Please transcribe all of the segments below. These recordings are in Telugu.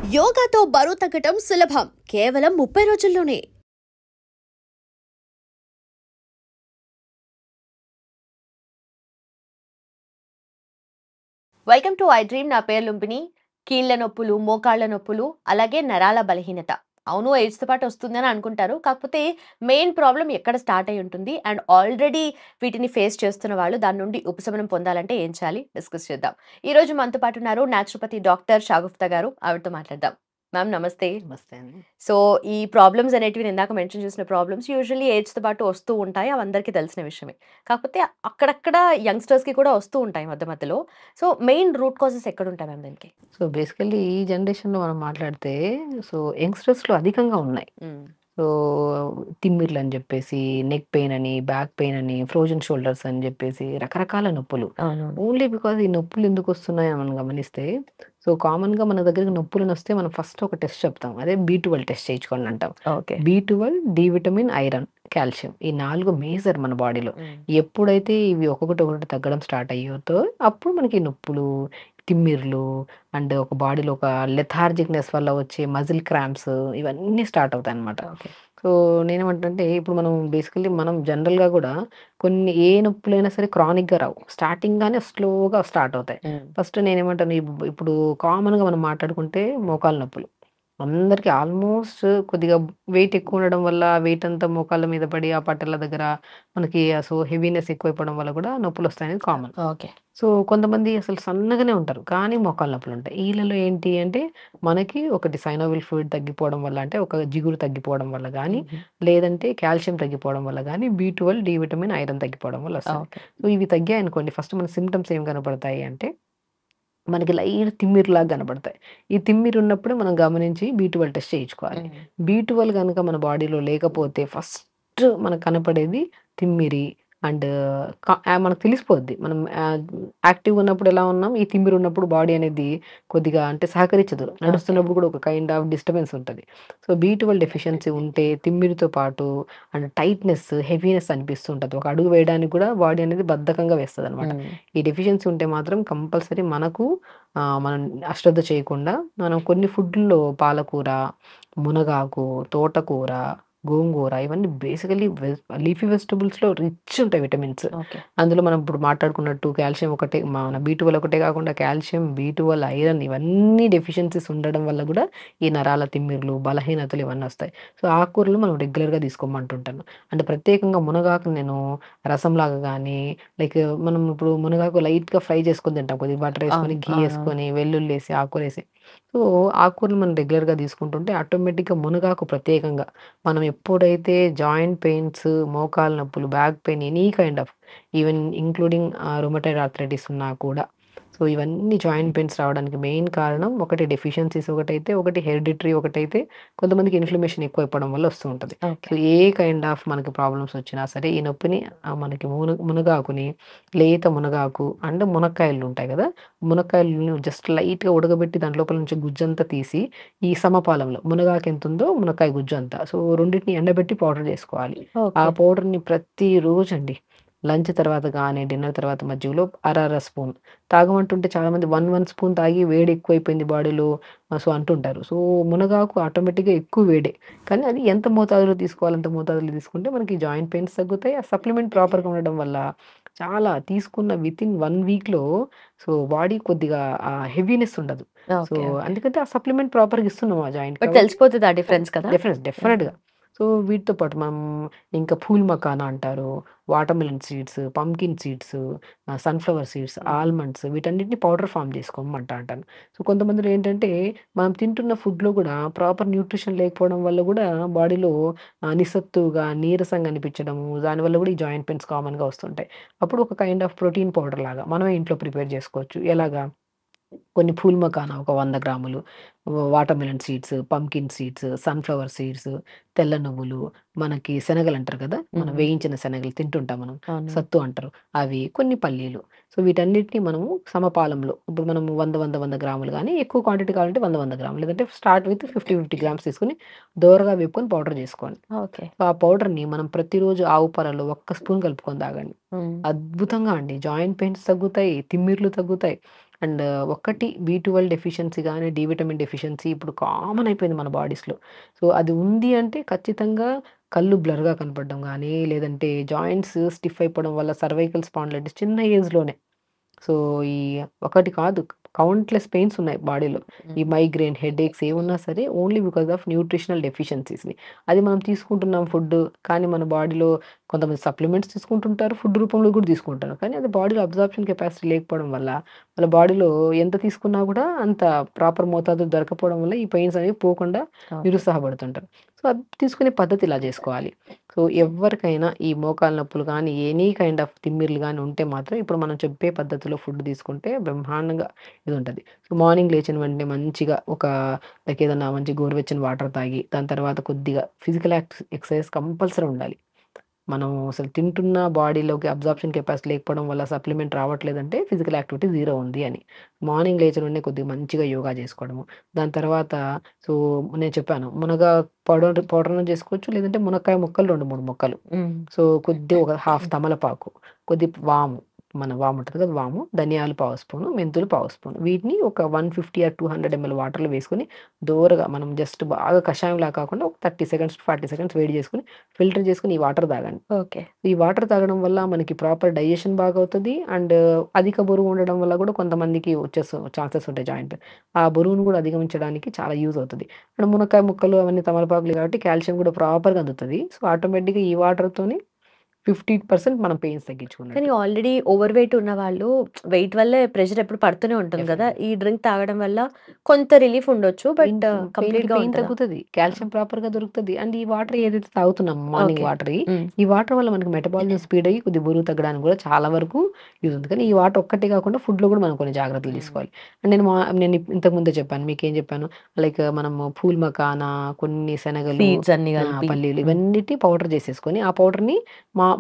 యోగాతో బరువు తగ్గటం సులభం కేవలం 30 రోజుల్లోనే. Welcome to I dream. నా పేరు లుంబిని. కీళ్ల నొప్పులు, మోకాళ్ల నొప్పులు, అలాగే నరాల బలహీనత. అవును, ఏజ్తో పాటు వస్తుందని అనుకుంటారు. కాకపోతే మెయిన్ ప్రాబ్లం ఎక్కడ స్టార్ట్ అయి ఉంటుంది అండ్ ఆల్రెడీ వీటిని ఫేస్ చేస్తున్న వాళ్ళు దాని నుండి ఉపశమనం పొందాలంటే ఏం చేయాలి డిస్కస్ చేద్దాం. ఈ రోజు మనతో పాటు ఉన్నారు న్యాచురోపతి డాక్టర్ షాగుఫ్తా గారు. ఆవిడతో మాట్లాడదాం. మ్యామ్ నమస్తే. నమస్తే అండి. సో ఈ ప్రాబ్లమ్స్ అనేటివి నేను ఇందాక మెన్షన్ చేసిన ప్రాబ్లమ్స్ యూజువల్లీ ఏజ్తో పాటు వస్తూ ఉంటాయి. అవి అందరికీ తెలిసిన విషయమే. కాకపోతే అక్కడక్కడ యంగ్స్టర్స్‌కి కూడా వస్తూ ఉంటాయి మధ్య మధ్యలో. సో మెయిన్ రూట్ కాజెస్ ఎక్కడుంటాయి మ్యామ్ దీనికి? సో, బేసికల్లీ ఈ జనరేషన్‌లో మనం మాట్లాడితే యంగ్‌స్టర్స్‌లో అధికంగా ఉన్నాయి. హ్మ్. సో, తిమ్మిర్లని జెప్పేసి, నెక్ పెయిన్ అని, బ్యాక్ పెయిన్ అని, ఫ్రోజన్ షోల్డర్స్ అని జెప్పేసి రకరకాల నొప్పులు. అవునవును. ఓన్లీ బికాజ్ ఈ నొప్పులు ఎందుకొస్తున్నాయని మనం గమనిస్తే, సో, కామన్‌గా మన దగ్గరికి నొప్పులనొస్తే మనం ఫస్ట్ ఒక టెస్ట్ చెప్తాం. అదే బి12 టెస్ట్ చేయించుకోండి అంటాం. ఓకే. బి12, డి విటమిన్, ఐరన్, కాల్షియం ఈ 4 మేజర్ మన బాడీలో. హ్మ్. ఎప్పుడైతే ఇవి ఒక్కొక్కటి ఒక్కొక్కటి తగ్గడం స్టార్ట్ అయ్యేతో అప్పుడు మనకి నొప్పులు, తిమ్మిర్లు అండ్ ఒక బాడీలో ఒక లెథార్జిక్‌నెస్ వల్ల వచ్చే మజిల్ క్రాంప్స్ ఇవన్నీ స్టార్ట్ అవుతాయన్నమాట. ఓకే. సో, నేనేమంటానంటే ఇప్పుడు మనం జనరల్‌గా గూడా కొన్ని ఏ నొప్పులైనా సరే క్రానిక్‌గా రావు. స్టార్టింగ్‌గానే స్లోగా స్టార్ట్ అవుతాయి. హ్మ్. ఫస్ట్ నేనేమంటాను ఇప్పుడు కామన్‌గా మనం మాట్లాడుకుంటే మోకాళ్ళ నొప్పులు. అందరికి ఆల్మోస్ట్ కొద్దిగా వెయిట్ ఎక్కువ ఉండడం వల్ల వెయిట్ అంతా మోకాళ్ళ మీద పడి ఆ పట్టల దగ్గర మనకి హెవీనెస్ ఎక్కువైపోవడం వల్ల కూడా నొప్పులొస్తాయనేది కామన్. ఓకే. సో, కొంతమంది అసలు సన్నగానే ఉంటారు. కానీ మోకాళ్ళ నొప్పులుంటాయి. ఈళ్ళలో ఏంటి అంటే మనకి ఒకటి సైనోవిల్ ఫ్లూయిడ్ తగ్గిపోవడం వల్ల అంటే ఒక జిగురు తగ్గిపోవడం వల్ల గానీ, హుహు. లేదంటే కాల్షియం తగ్గిపోవడం వల్ల గానీ, బి12, డి విటమిన్, ఐరన్ తగ్గిపోవడం వల్ల వస్తది. ఓకే. సో, ఇవి తగ్గాయనుకోండి ఫస్ట్ మన సింప్టమ్స్ ఏం కనపడతాయి అంటే మనకి లైట్ తిమ్మిరిలాగా కనపడతాయి. ఈ తిమ్మిరున్నప్పుడే మనం గమనించి బి12 టెస్ట్ చేయించుకోవాలి. హ్మ్. బి12 గనుక మన బాడీలో లేకపోతే ఫస్ట్ మనకు కనపడేది తిమ్మిరి అండ్ మనకు తెలిసిపోద్ది. మనం యాక్టివ్‌గా ఉన్నప్పుడు ఎలా ఉన్నాం, ఈ తిమ్మిరి ఉన్నప్పుడు బాడీ అనేది కొద్దిగా అంటే సహకరించదు. ఓకే. నడుస్తున్నప్పుడు కూడా ఒక కైండ్ ఆఫ్ డిస్టర్బెన్స్ ఉంటది. సో, బి12 డెఫిషియన్సీ ఉంటే తిమ్మిరితో పాటు అండ్ టైట్‌నెస్, హెవీనెస్ అనిపిస్తూ ఉంటది. ఒక అడుగు వేయడానికి కూడా బాడీ అనేది బద్ధకంగా వేస్తదనమాట. హ్మ్. ఈ డెఫిషియన్సీ ఉంటే మాత్రం కంపల్సరీ మనకు మనం అశ్రద్ధ చేయకుండా మనం కొన్ని ఫుడ్‌ల్లో పాలకూర, మునగాకు, తోటకూర, గోంగూర ఇవన్నీ బేసికల్లీ లీఫీ వెజిటబుల్స్‌లో రిచ్ ఉంటాయి విటమిన్స్. ఓకే. అందులో మనం ఇప్పుడు మాట్లాడుకున్నట్టు కాల్షియం ఒకటే మన బి12 ఒకటే కాకుండా కాల్షియం, బి12, ఐరన్ ఇవన్నీ డెఫిషియన్సీస్ ఉండడం వల్ల గూడా ఈ నరాల తిమ్మిర్లు, బలహీనతలు ఇవన్నీ వస్తాయి. సో, ఆకుకూరలు మనం రెగ్యులర్‌గా తీసుకోమంటుంటాను. అంటే ప్రత్యేకంగా మునగాకుని నేను రసంలాగా గానీ లైక్ మనం ఇప్పుడు మునగాకు లైట్‌గా ఫ్రై చేసుకొని తింటాం. కొద్దిగా బటర్ అవును. ఏసుకొని, ఘీ అవునవును. ఏసుకొని, వెల్లుల్లేసి, ఆకుకూరేసి. సో, ఆకుకూరలు మనం రెగ్యులర్‌గా తీసుకుంటుంటే ఆటోమేటిక్‌గా మునగాకు ప్రత్యేకంగా మనం ఎప్పుడైతే జాయింట్ పెయిన్స్, మోకాళ్ళ నొప్పులు, back pain any kind of even including rheumatoid arthritis ఉన్నా కూడా సో, ఇవన్నీ జాయింట్ పెయిన్స్ రావడానికి మెయిన్ కారణం ఒకటి డెఫిషియన్సీస్ ఒకటైతే, ఒకటి హెరిడిటరీ ఒకటైతే కొంతమందికి ఇన్‌ఫ్లమేషన్ ఎక్కువైపోవడం వల్ల వస్తూ ఉంటది. Okay. So, A kind of మనకి ప్రాబ్లమ్స్ వచ్చినా సరే ఈ నొప్పిని మనకి మునగాకుని లేత మునగాకు అండ్ మునక్కాయలుంటాయి గదా! మునక్కాయలను జస్ట్ లైట్‌గా ఉడకబెట్టి దాంట్ లోపల నుంచి గుజ్జంతా తీసి, ఈ సమపాలంలో మునగాకు ఎంతుందో మునక్కాయ గుజ్జు అంత. సో, రెండిటిని ఎండబెట్టి పౌడర్ జేసుకోవాలి. ఆ ఓకే. పౌడర్‌ని ప్రతిరోజండి లంచ్ తర్వాత గానీ, డిన్నర్ తర్వాత మధ్యలో అర స్పూన్ తాగమంటుంటే చాలామంది 1 స్పూన్ తాగి వేడి ఎక్కువైపోయింది బాడీలో సో, అంటుంటారు. సో, మునగాకు ఆటోమేటిక్‌గా ఎక్కువ వేడే. కానీ అది ఎంత మోతాదులో తీసుకోవాలి అంత మోతాదులో తీసుకుంటే మనకి జాయింట్ పెయిన్స్ తగ్గుతాయి. ఆ సప్లిమెంట్ ప్రాపర్‌గా ఉండడం వల్ల చాలా తీసుకున్న వితిన్ 1 వీక్‌లో సో, బాడీ కొద్దిగా హెవీనెస్ ఉండదు. So, okay. ఓకే. ఎందుకంటే ఆ సప్లిమెంట్ ప్రాపర్‌గా ఇస్తున్నాం ఆ జాయింట్‌కి బట్ కాబట్టి తెలిసిపోతదా డిఫరెన్స్ కదా? యాహ్! డెఫినెట్‌గా. సో, వీటితో పాటు మనం ఇంకా పూల్ మకానా అంటారు. Watermelon seeds, pumpkin seeds, sunflower seeds, హ్మ్. ఆల్మండ్స్ వీటన్నిటిని పౌడర్ ఫార్మ్ చేసుకోమంటా అంటాను. సో, కొంతమందిలో ఏంటంటే మనం తింటున్న ఫుడ్‌లో గూడా ప్రాపర్ న్యూట్రిషన్ లేకపోవడం వల్ల గూడా బాడీలో నిస్సత్తువగా, నీరసంగా అనిపించడము, దానివల్ల గూడా ఈ జాయింట్ పెయిన్స్ కామన్‌గా వస్తుంటాయి. అప్పుడు ఒక కైండ్ ఆఫ్ ప్రోటీన్ పౌడర్ లాగా మనమే ఇంట్లో ప్రిపేర్ చేసుకోవచ్చు. ఎలాగా? కొన్ని పూల్ మకానా ఒక 100 గ్రాములు, watermelon seeds, pumpkin seeds, sunflower seeds, తెల్ల నువ్వులు, మనకి శనగలంటారు కదా! మనం హ్మ్. వేయించిన శనగలు తింటుంటాం మనం. అవునవును. సత్తు అంటారు. అవి, కొన్ని పల్లీలు. సో, వీటన్నిటిని మనము సమపాలంలో ఇప్పుడు మనము 100 గ్రాములు గానీ, ఎక్కువ క్వాంటిటీ కావాలంటే 100 గ్రాములు. లేదంటే స్టార్ట్ విత్ 50 గ్రామ్స్ తీసుకొని దోరగా వేపుకొని పౌడర్ చేసుకోండి. ఓకే. సో, ఆ పౌడర్‌ని మనం ప్రతిరోజు ఆవు పాలలో ఒక్క స్పూన్ కలుపుకొని తాగండి. హ్మ్. అద్భుతంగా అండి. జాయింట్ పెయిన్స్ తగ్గుతాయి. తిమ్మిర్లు తగ్గుతాయి. అండ్ ఒక్కటి బి12 డెఫిషియన్సీ గానీ, డి విటమిన్ డెఫిషియన్సీ ఇప్పుడు కామన్ అయిపోయింది మన బాడీస్‌లో. సో, అది ఉంది అంటే ఖచ్చితంగా కళ్ళు బ్లర్‌గా కనపడడం గానీ, లేదంటే జాయింట్స్ స్టిఫ్ అయిపోవడం వల్ల సర్వైకల్ స్పాండిలైటిస్ చిన్న ఏజ్‌లోనే. సో, ఈ ఒకటి కాదు కౌంట్‌లెస్ పెయిన్స్ ఉన్నాయి బాడీలో. ఈ హ్మ్. మైగ్రేన్, హెడేక్స్ ఏమున్నా సరే ఓన్లీ బికాస్ ఆఫ్ న్యూట్రిషనల్ డెఫిషియన్సీస్‌ని. అది మనం తీసుకుంటున్నాం ఫుడ్డు, కానీ మన బాడీలో కొంతమంది సప్లిమెంట్స్ తీసుకుంటుంటారు, ఫుడ్ రూపంలో కూడా తీసుకుంటారు. కానీ అది బాడీలో అబ్జార్ప్షన్ కెపాసిటీ లేకపోవడం వల్ల, వాళ్ళ బాడీలో ఎంత తీసుకున్నా కూడా అంత ప్రాపర్ మోతాదులో దొరకపోవడం వల్ల ఈ పెయిన్స్ అనేవి పోకుండా ఓకే. నిరుత్సాహపడుతుంటారు. సో, అది తీసుకునే పద్ధతి ఇలా చేసుకోవాలి. సో, ఎవ్వరికైనా ఈ మోకాళ్ళ నొప్పులు గానీ, ఎనీ కైండ్ ఆఫ్ తిమ్మిర్లు గానీ ఉంటే మాత్రం ఇప్పుడు మనం చెప్పే పద్ధతిలో ఫుడ్ తీసుకుంటే బ్రహ్మాండంగా ఇదుంటది. సో, మార్నింగ్ లేచిన వెంటనే మంచిగా ఒక లైక్ ఏదన్నా మంచి గోరువెచ్చని వాటర్ తాగి, దాని తర్వాత కొద్దిగా ఫిజికల్ ఎక్సర్‌సైజ్ కంపల్సరీ ఉండాలి. మనం అసలు తింటున్న బాడీలోకి అబ్జార్ప్షన్ కెపాసిటీ లేకపోవడం వల్ల సప్లిమెంట్ రావట్లేదంటే ఫిజికల్ యాక్టివిటీ జీరో ఉంది అని. మార్నింగ్ లేచిన వెంటనే కొద్దిగా మంచిగా యోగా చేసుకోవడము. దాని తర్వాత సో, నేను చెప్పాను మునగ పౌడర్‌ను చేసుకోవచ్చు. లేదంటే మునక్కాయ ముక్కలు 2, 3 ముక్కలు. హ్మ్. సో, కొద్దిగా ఒక హాఫ్ తమలపాకు, కొద్ది వాము, మన వాము ఉంటది కదా! వాము, ధనియాలు పావు స్పూను, మెంతులు పావు స్పూను. వీటిని ఒక 150 ఆర్ 200 ఎంఎల్ వాటర్‌లో వేసుకొని దోరగా మనం జస్ట్ బాగా కషాయంలా కాకుండా ఒక 30 సెకండ్స్ టు 40 సెకండ్స్ వేడి చేసుకొని ఫిల్టర్ చేసుకొని ఈ వాటర్ తాగండి. ఓకే. ఈ వాటర్ తాగడం వల్ల మనకి ప్రాపర్ డైజెషన్ బాగవుతది. అండ్ అధిక బరువు ఉండడం వల్ల కూడా కొంతమందికి ఛాన్సెస్ ఉంటాయి జాయింట్ పెయిన్. ఆ బరువును కూడా అధిగమించడానికి చాలా యూజ్ అవుతది. అండ్ మునక్కాయ ముక్కలు అవన్నీ తమలపాకులు కాబట్టి కాల్షియం కూడా ప్రాపర్‌గా అందుతది. సో, ఆటోమేటిక్‌గా ఈ వాటర్‌తోని 50% మనం పెయిన్స్ కానీ తగ్గించుకున్నట్టు. ఆల్రెడీ ఓవర్ వెయిట్ ఉన్నవాళ్ళు వెయిట్ వల్లే ప్రెషర్ ఎప్పుడు పడుతూనే ఉంటుంది గదా! డెఫినెట్‌లీ. ఈ డ్రింక్ తాగడం వల్ల కొంత రిలీఫ్ ఉండొచ్చు. పెయిన్ బట్ పెయిన్‌కి కంప్లీట్‌గా పెయిన్ ఉంటదా? తగ్గుతది. ఆ! కాల్షియం ప్రాపర్‌గా దొరుకుతది. అండ్ ఈ వాటర్ ఏదైతే తాగుతున్నామో మార్నింగ్ ఓకే. వాటర్‌యి, హ్మ్. ఈ వాటర్ వల్ల మనకి మెటబాలిజం స్పీడ్ అయ్యి కొద్దిగా బరువు తగ్గడానికి కూడా చాలా వరకు యూజ్ ఉంది. కానీ ఈ వాటర్ ఒక్కటే కాకుండా ఫుడ్‌లో కూడా మనం కొన్ని జాగ్రత్తలు హ్మ్. తీసుకోవాలి. అండ్ నేను ఇంతకు ముందే చెప్పాను. మీకేం చెప్పాను? లైక్ మనము పూల్ మకానా, కొన్ని శనగలు, సీడ్స్ అన్నీ కలిపి. పల్లీలు హ్మ్. ఇవన్నిటి పౌడర్ చేసేసుకొని, ఆ పౌడర్‌ని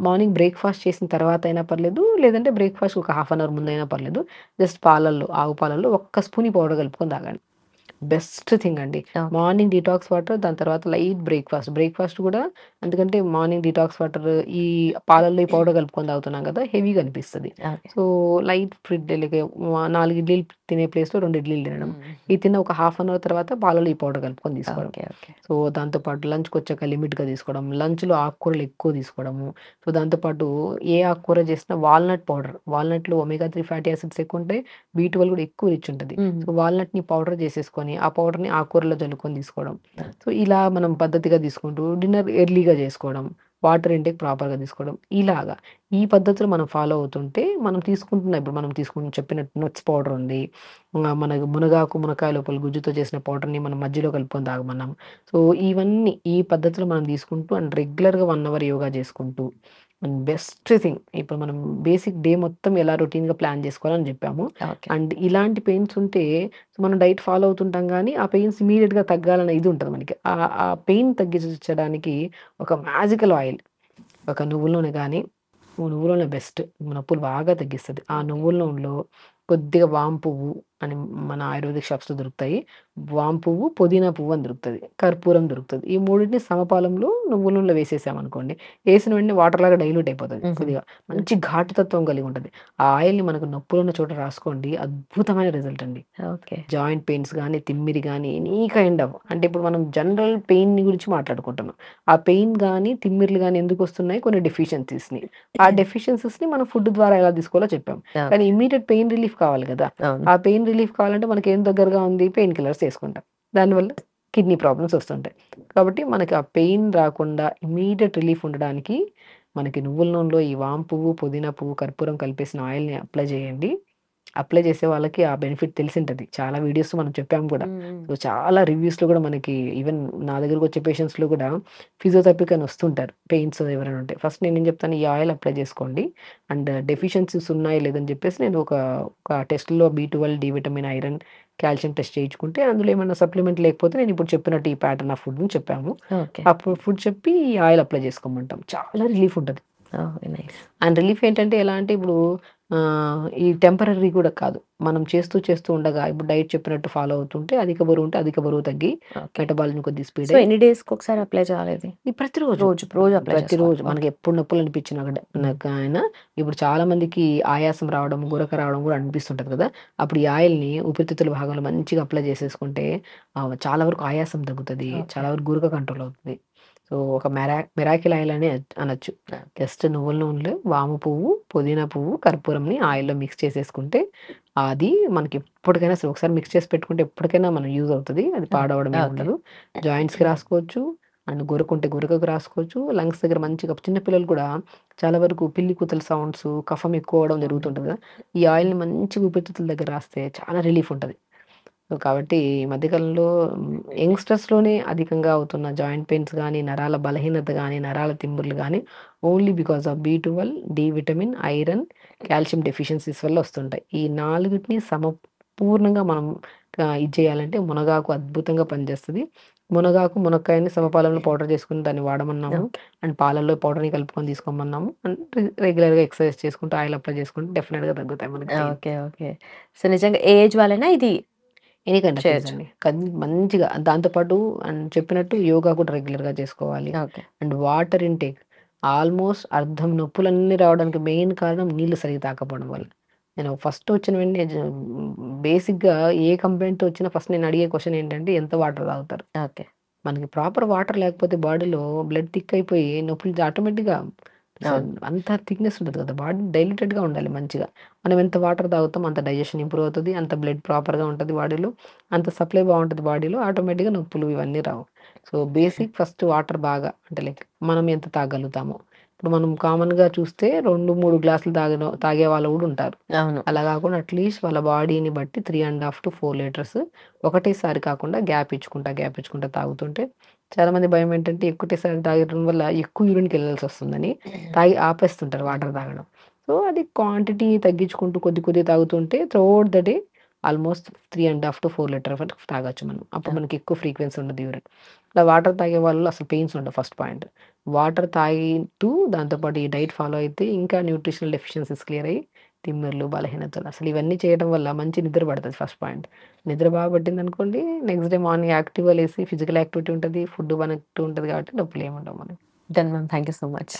మార్నింగ్ బ్రేక్‌ఫాస్ట్ చేసిన తర్వాత అయినా పర్లేదు. లేదంటే బ్రేక్‌ఫాస్ట్ ఒక హాఫ్ అన్ అవర్ ముందైనా పర్లేదు. జస్ట్ పాలల్లో, ఆవు పాలల్లో ఒక్క స్పూన్ ఈ పౌడర్ కలుపుకొని తాగండి. బెస్ట్ థింగ్ అండి. ఓకే. మార్నింగ్ డిటాక్స్ వాటర్, దాని తర్వాత లైట్ బ్రేక్‌ఫాస్ట్. బ్రేక్‌ఫాస్ట్ గూడా ఎందుకంటే మార్నింగ్ డిటాక్స్ వాటర్ ఈ పాలల్లో ఈ పౌడర్ కలుపుకొని తాగుతున్నాం గదా! హెవీగా అనిపిస్తది. Okay. So, light food like 4 ఇడ్లీలు తినే ప్లేస్‌లో 2 ఇడ్లీలు తినడం. హ్మ్. ఇది తిన్న ఒక హాఫ్ అన్ అవర్ తర్వాత పాలలో ఈ పౌడర్ కలుపుకొని తీసుకోవడం. ఓకే. ఓకే. సో, దాంతో పాటు లంచ్‌కొచ్చాక లిమిట్‌గా తీసుకోవడం. లంచ్‌లో ఆకుకూరలు ఎక్కువ తీసుకోవడము. సో, దాంతో పాటు ఏ ఆకుకూర చేసినా వాల్‌నట్ పౌడర్. వాల్‌నట్‌లో ఒమేగా 3 ఫ్యాటీ యాసిడ్స్ ఎక్కువుంటాయి. బి12 కూడా ఎక్కువ రిచ్ ఉంటది. హ్మ్. సో, వాల్‌నట్‌ని పౌడర్ చేసేసుకొని, ఆ పౌడర్‌ని ఆకుకూరలో జల్లుకొని తీసుకోవడం. సో, ఇలా మనం పద్ధతిగా తీసుకుంటూ డిన్నర్ ఎర్లీగా చేసుకోవడం. వాటర్ ఇంటేక్ ప్రాపర్‌గా తీసుకోవడం. ఇలాగా ఈ పద్ధతులు మనం ఫాలో అవుతుంటే ఇప్పుడు మనం తీసుకున్న చెప్పినట్టు నట్స్ పౌడర్ ఉంది. మనకు మునగాకు, మునక్కాయ లోపల గుజ్జుతో చేసిన పౌడర్‌ని మనం మజ్జిగలో కలుపుకొని తాగమన్నాం. సో, ఇవన్నీ ఈ పద్ధతిలో మనం తీసుకుంటూ అండ్ రెగ్యులర్‌గా 1 అవర్ యోగా చేసుకుంటూ అండ్ బెస్ట్ థింగ్ ఇప్పుడు మనం బేసిక్ డే మొత్తం ఎలా రొటీన్‌గా ప్లాన్ చేసుకోవాలని చెప్పాము. ఓకే. అండ్ ఇలాంటి పెయిన్స్ ఉంటే మనం డైట్ ఫాలో అవుతుంటాం గానీ, ఆ పెయిన్స్ ఇమ్మీడియేట్‌గా తగ్గాలన్న ఇది ఉంటది మనకి. ఆ పెయిన్ తగ్గించడానికి ఒక మ్యాజికల్ ఆయిల్, ఒక నువ్వుల నూనె గానీ, నువ్వుల నూనె బెస్ట్. నొప్పులు బాగా తగ్గిస్తది. ఆ ఓకే. నువ్వుల నూనెలో కొద్దిగా వాము పువ్వు అని మన ఆయుర్వేదిక్ షాప్స్‌లో దొరుకుతాయి. వాము పువ్వు, పుదీనా పువ్వు అని దొరుకుతది. కర్పూరం దొరుకుతది. ఈ మూడిటిని సమపాలంలో నువ్వుల నూనెలో వేసేసామనుకోండి, ఏసిన వెంటనే వాటర్‌లాగా డైల్యూట్ అయిపోతది. హుహు. కొద్దిగా హ్మ్. మంచి ఘాటుతత్వం కలిగి ఉంటది. ఆ ఆయిల్‌ని మనకు నొప్పులున్న చోట రాసుకోండి. అద్భుతమైన రిజల్ట్ అండి. ఓకే. జాయింట్ పెయిన్స్ గానీ, తిమ్మిరి గానీ, ఎనీ కైండ్ ఆఫ్ అంటే ఇప్పుడు మనం జనరల్ పెయిన్‌ని గురించి మాట్లాడుకుంటున్నాం. ఆ పెయిన్ గానీ, తిమ్మిర్లు గానీ ఎందుకొస్తున్నాయి? కొన్ని డెఫిషియన్సీస్‌ని. ఆ డెఫిషియన్సీస్‌ని మనం ఫుడ్ ద్వారా ఎలా తీసుకోవాలో చెప్పాం. కానీ ఓకే. ఇమ్మీడియేట్ పెయిన్ రిలీఫ్ కావాలి గదా! అవును. ఆ పెయిన్ రిలీఫ్ కావాలంటే మనకేం దగ్గరగా ఉంది? పెయిన్ కిల్లర్స్ యేసుకుంటాం. దానివల్ల కిడ్నీ ప్రాబ్లమ్స్ వస్తుంటాయి. కాబట్టి మనకి ఆ పెయిన్ రాకుండా ఇమ్మీడియేట్ రిలీఫ్ ఉండడానికి మనకి నువ్వుల నూనెలో ఈ వాము పువ్వు, పుదీనా పువ్వు, కర్పూరం కలిపేసిన ఆయిల్‌ని అప్లై చేయండి. అప్లై చేసే వాళ్ళకి ఆ బెనిఫిట్ తెలిసుంటది. చాలా వీడియోస్‌లో మనం చెప్పాము గూడా. హ్మ్. హ్మ్. సో, చాలా రివ్యూస్‌లో గూడా మనకి ఈవెన్ నా దగ్గరకొచ్చే పేషెంట్స్‌లో గూడా ఫిజియోథెరపీకి అని వస్తుంటారు. పెయిన్స్ ఎవరైనా ఉంటే. ఫస్ట్ నేనేం చెప్తాను ఈ ఆయిల్ అప్లై చేసుకోండి. అండ్ డెఫిషియన్సీస్ ఉన్నాయా లేదని చెప్పేసి నేను ఒక టెస్ట్‌లో బి12, D vitamin, iron, calcium test చేయించుకుంటే అందులో ఏమన్నా సప్లిమెంట్ లేకపోతే నేను ఇప్పుడు చెప్పినట్టు ఈ ప్యాటర్న్ ఆఫ్ ఫుడ్‌ని చెప్పాము. ఓకే. అప్పుడు ఫుడ్ చెప్పి ఈ ఆయిల్ అప్లై చేసుకోమంటాం. చాలా రిలీఫ్ ఉంటది. ఓహ్! నైస్. అండ్ రిలీఫ్ ఏంటంటే ఎలా అంటే ఇప్పుడు ఈ టెంపరరీ కూడా కాదు. మనం చేస్తూ ఉండగా ఇప్పుడు డైట్ చెప్పినట్టు ఫాలో అవుతుంటే అధిక బరువు ఉంటే అధిక బరువు తగ్గి ఓకే. మెటబాలిజం కొద్దిగా స్పీడ్ సో, అయ్యి ఎన్ని డేస్‌కొకసారి అప్లై చేయాలి ఇది? ఇది ప్రతిరోజు. రోజు అప్లై చేసుకోవాలి. ప్రతిరోజు ఓకే. మనకెప్పుడు నొప్పులనిపించినా గూడా నాకైనా ఇప్పుడు చాలా మందికి ఆయాసం రావడం, గురక రావడం గూడా అనిపిస్తుంటది కదా! అప్పుడు ఈ ఆయిల్‌ని ఊపిరితిత్తుల భాగంలో మంచిగా అప్లై చేసేసుకుంటే చాలా వరకు ఆయాసం తగ్గుతది. ఓకే. చాలా వరకు గురక కంట్రోల్ అవుతది. సో, ఒక మిరాకిల్ ఆయిల్ అనే అనొచ్చు. ఓకే. జస్ట్ నువ్వుల నూనెలో వాము పువ్వు, పుదీనా పువ్వు, కర్పూరంని ఆయిల్‌లో మిక్స్ చేసేసుకుంటే అది మనకి ఎప్పటికైనా సరే ఒకసారి మిక్స్ చేసి పెట్టుకుంటే ఎప్పటికైనా మనకు యూజ్ అవుతది. అది పాడవడం ఓకే. ఏముండదు. జాయింట్స్‌కి రాసుకోవచ్చు. అండ్ గురకుంటే గురకకు రాసుకోవచ్చు. లంగ్స్ దగ్గర మంచిగా చిన్న పిల్లలు కూడా చాలా వరకు పిల్లి కూతల సౌండ్స్, కఫం ఎక్కువ అవ్వడం జరుగుతుంటది కదా! ఈ ఆయిల్‌ని మంచిగా ఊపిరితిత్తుల దగ్గర రాస్తే చాలా రిలీఫ్ ఉంటది. సో, కాబట్టి ఈ మధ్య కాలంలో యంగ్‌స్టర్స్‌లోనే అధికంగా అవుతున్న జాయింట్ పెయిన్స్ గానీ, నరాల బలహీనత గానీ, నరాల తిమ్ముర్లు గానీ ఓన్లీ బికాస్ ఆఫ్ బి12, D vitamin, iron, calcium deficiencies వల్ల వస్తుంటాయి. ఈ నాలుగిటిని సమపూర్ణంగా మనం ఇది చేయాలంటే మునగాకు అద్భుతంగా పనిచేస్తది. మునగాకు, మునక్కాయని సమపాలంలో పౌడర్ చేసుకొని దాన్ని వాడమన్నాము. ఓకే. అండ్ పాలల్లో పౌడర్‌ని కలుపుకొని తీసుకోమన్నాము. అండ్ రెగ్యులర్‌గా ఎక్సర్సైజ్ చేసుకుంటూ ఆయిల్ అప్లై చేసుకుంటే డెఫినిట్‌గా తగ్గుతాయి మనకి పెయిన్. ఓకే. ఓకే. సో, నిజంగా ఏ ఏజ్ వాళ్ళైనా ఇది ఎనీ కైండ్ ఆఫ్ ఏజ్ చేయొచ్చు. అండి. మంచిగా దాంతో పాటు అండ్ చెప్పినట్టు యోగా కూడా రెగ్యులర్‌గా చేసుకోవాలి. Okay. And water intake almost అర్ధం నొప్పులన్నీ రావడానికి మెయిన్ కారణం నీళ్లు సరిగ్గా తాగకపోవడం వల్ల. నేను ఫస్ట్ వచ్చిన వెంటనే బేసిక్‌గా ఏ కంప్లెయింట్ వచ్చినా ఫస్ట్ నేను అడిగే క్వెషన్ ఏంటంటే ఎంత వాటర్ తాగుతారు? ఓకే. మనకి ప్రాపర్ వాటర్ లేకపోతే బాడీలో బ్లడ్ థిక్ అయిపోయి నొప్పులు ఆటోమేటిక్‌గా అవును. అంత థిక్‌నెస్ ఉంటది కదా! బాడీ డైల్యూటెడ్‌గా ఉండాలి మంచిగా. మనం ఎంత వాటర్ తాగుతామో అంత డైజెషన్ ఇంప్రూవ్ అవుతది. అంత బ్లడ్ ప్రాపర్‌గా ఉంటది బాడీలో. అంత సప్లై బావుంటది బాడీలో. ఆటోమేటిక్‌గా నొప్పులు ఇవన్నీ రావు. సో, బేసిక్ ఫస్ట్ వాటర్ బాగా అంటే లైక్ మనం ఎంత తాగలుగుతామో. ఇప్పుడు మనం కామన్‌గా చూస్తే 2, 3 గ్లాసులు తాగేవాళ్ళు గూడా ఉంటారు. అవును. అలా గాకుండా అట్‌లీస్ట్ వాళ్ళ బాడీని బట్టి 3½ to 4 లీటర్స్ ఒకటేసారి కాకుండా గ్యాప్ ఇచ్చుకుంటా తాగుతుంటే చాలామంది భయమేంటంటే ఒకటేసారి తాగడం వల్ల ఎక్కువ యూరిన్‌కెళ్ళాల్సొస్తుందని తాగి ఆపేస్తుంటారు వాటర్ తాగడం. సో, అది క్వాంటిటీ తగ్గించుకుంటూ కొద్ది తాగుతుంటే throughout the day almost 3½ to 4 litre వరకు తాగొచ్చు మనం. అప్పుడు మనకి ఎక్కువ ఫ్రీక్వెన్సీ ఉండదు యూరిన్. ఇలా వాటర్ తాగే వాళ్ళు అసలు పెయిన్స్ ఉండవు ఫస్ట్ పాయింట్. వాటర్ తాగుతూ దాంతో పాటు ఈ డైట్ ఫాలో అయితే ఇంకా న్యూట్రిషనల్ డెఫిషియన్సీస్ క్లియర్ అయ్యి తిమ్మిర్లు, బలహీనతలు అసలు ఇవన్నీ చేయడం వల్ల మంచి నిద్ర పడతది ఫస్ట్ పాయింట్. నిద్ర బాగా పట్టిందనుకోండి నెక్స్ట్ డే మార్నింగ్ యాక్టివ్‌గా లేసి ఫిజికల్ యాక్టివిటీ ఉంటది. ఫుడ్ మనకు ఉంటది కాబట్టి నొప్పులేముండవు మనకి. Done ma'am. Thank you so much.